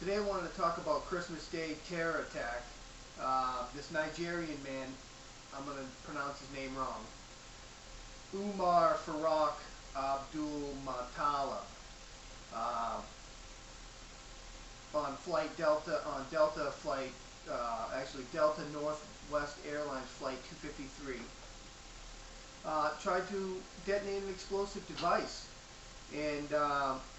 Today I wanted to talk about Christmas Day terror attack. This Nigerian man, I'm going to pronounce his name wrong, Umar Farooq Abdul Muttalib, on flight Delta, on Delta flight, actually Delta Northwest Airlines flight 253, tried to detonate an explosive device and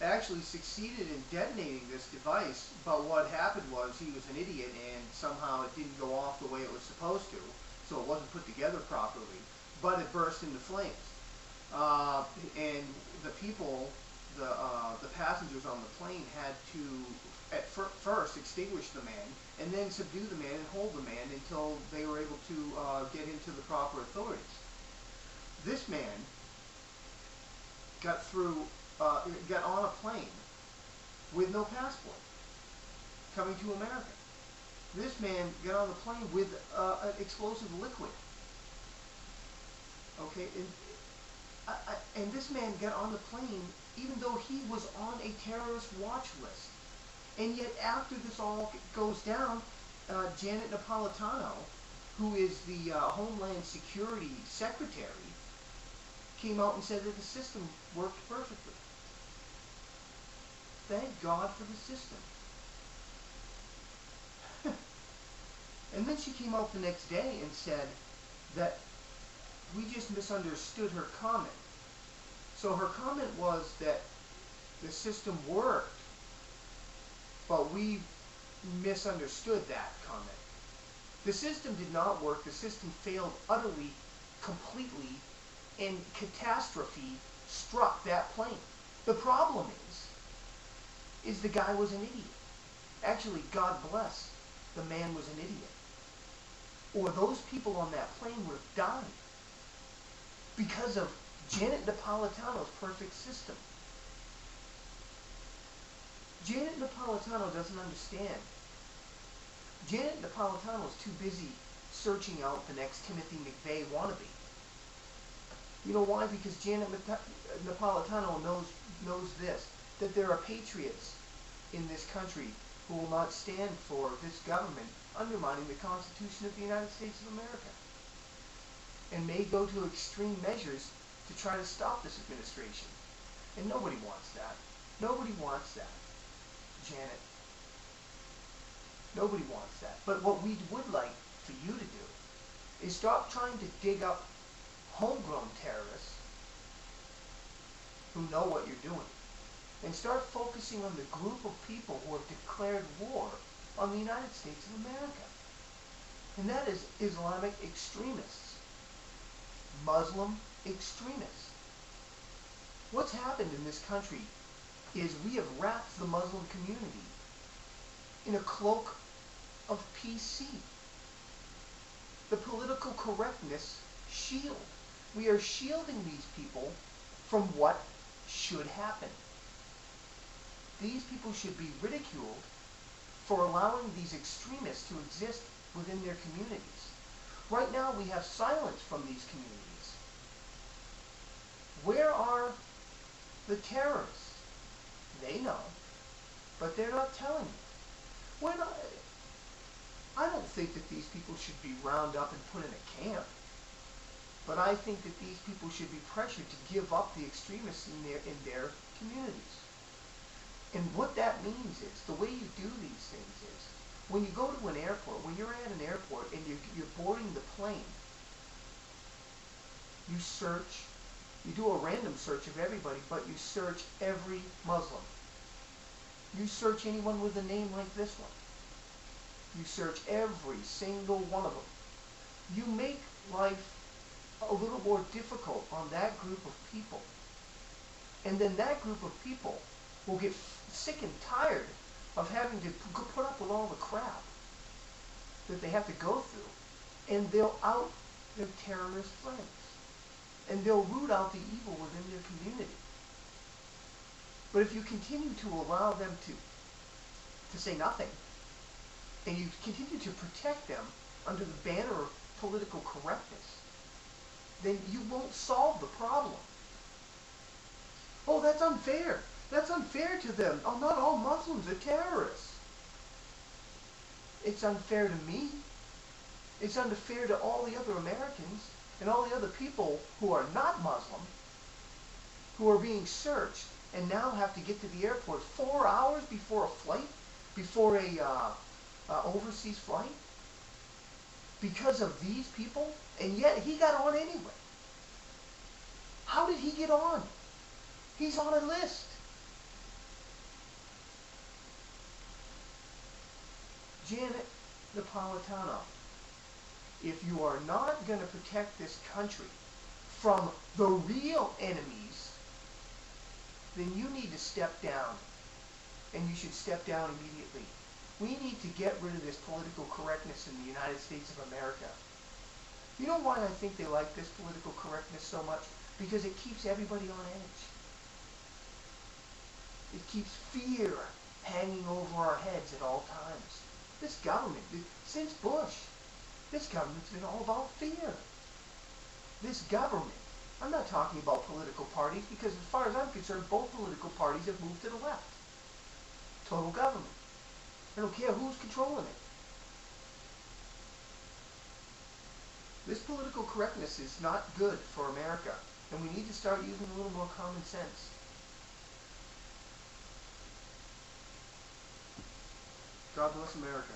actually succeeded in detonating this device, but what happened was he was an idiot and somehow it didn't go off the way it was supposed to, so it wasn't put together properly, but it burst into flames. And the people, the passengers on the plane had to at first extinguish the man and then subdue the man and hold the man until they were able to get him to the proper authorities. This man got on a plane with no passport, coming to America. This man got on the plane with an explosive liquid. Okay, and this man got on the plane even though he was on a terrorist watch list. And yet after this all goes down, Janet Napolitano, who is the Homeland Security Secretary, came out and said that the system worked perfectly. Thank God for the system. And then she came out the next day and said that we just misunderstood her comment. So her comment was that the system worked, but we misunderstood that comment. The system did not work. The system failed utterly, completely, and catastrophe struck that plane. The problem is the guy was an idiot. Actually, God bless, the man was an idiot. Or those people on that plane would have died because of Janet Napolitano's perfect system. Janet Napolitano doesn't understand. Janet Napolitano is too busy searching out the next Timothy McVeigh wannabe. You know why? Because Janet Napolitano knows this, that there are patriots in this country who will not stand for this government undermining the Constitution of the United States of America, and may go to extreme measures to try to stop this administration. And nobody wants that. Nobody wants that, Janet. Nobody wants that. But what we would like for you to do is stop trying to dig up homegrown terrorists who know what you're doing, and start focusing on the group of people who have declared war on the United States of America. And that is Islamic extremists, Muslim extremists. What's happened in this country is we have wrapped the Muslim community in a cloak of PC, the political correctness shield. We are shielding these people from what should happen. These people should be ridiculed for allowing these extremists to exist within their communities. Right now we have silence from these communities. Where are the terrorists? They know, but they're not telling you. I don't think that these people should be rounded up and put in a camp. But I think that these people should be pressured to give up the extremists in their communities. And what that means is, the way you do these things is, when you go to an airport, when you're at an airport and you're boarding the plane, you search, you do a random search of everybody, but you search every Muslim. You search anyone with a name like this one. You search every single one of them. You make life a little more difficult on that group of people. And then that group of people will get sick and tired of having to put up with all the crap that they have to go through. And they'll out their terrorist friends. And they'll root out the evil within their community. But if you continue to allow them to say nothing, and you continue to protect them under the banner of political correctness, then you won't solve the problem. Oh, that's unfair. That's unfair to them. Oh, not all Muslims are terrorists. It's unfair to me. It's unfair to all the other Americans and all the other people who are not Muslim, who are being searched and now have to get to the airport 4 hours before a flight, before a overseas flight, because of these people, and yet he got on anyway. How did he get on? He's on a list. Janet Napolitano, if you are not going to protect this country from the real enemies, then you need to step down. And you should step down immediately. We need to get rid of this political correctness in the United States of America. You know why I think they like this political correctness so much? Because it keeps everybody on edge. It keeps fear hanging over our heads at all times. This government, since Bush, this government's been all about fear. This government, I'm not talking about political parties, because as far as I'm concerned, both political parties have moved to the left. Total government. I don't care who's controlling it. This political correctness is not good for America, and we need to start using a little more common sense. God bless America.